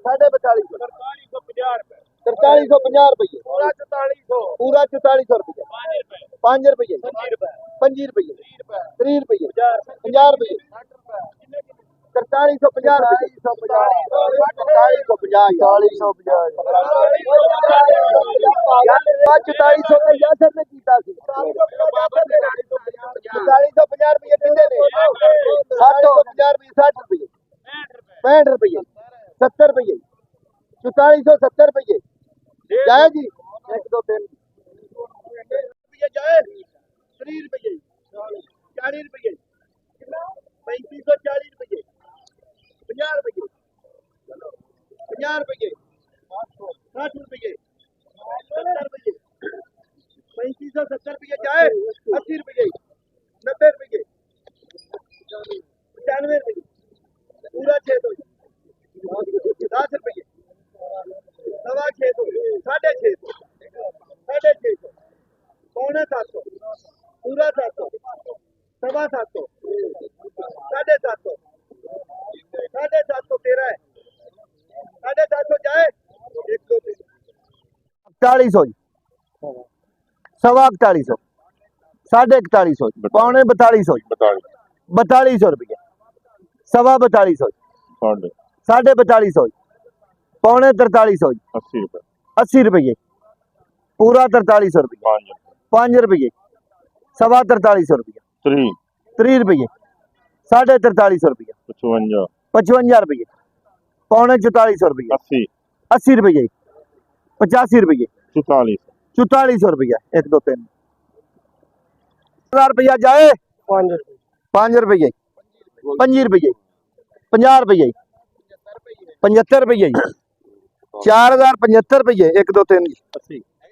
4250 4350 रुपये पूरा 4400 पूरा 4400 रुपये 5 रुपये 25 रुपये 30 रुपये 50 रुपये 4350 रुपये 4450 का यासर ने कीता सी 4450 रुपये दिंदे ने 750 रुपये 60 रुपये 65 रुपये 70 रुपये 4470 रुपये जाए जी 1 2 3 रुपये जाए 30 रुपये 40 रुपये 3540 रुपये 50 रुपये 50 रुपये 60 रुपये 70 रुपये 3570 रुपये जाए 80 रुपये 90 रुपये 95 रुपये पूरा 600 10 रुपये 650 650 पौने 700 पूरा 700 सवा 700 750 750 13 है 750 जाए 4100 सवा 4100 4150 पौने 4200 4200 रुपये सवा 4200 4250 पौने 4300 80 रुपये पूरा 4300 रुपये 5 रुपये सवा 4300 रुपये 30 रुपये 4350 रुपये 55 रुपये पौने 4400 रुपये 80 रुपये 85 रुपये 4400 रुपया 1 2 3 रुपया जाए 5 रुपये 25 रुपये 50 रुपये 75 रुपये 4075 रुपये 1 2 3 80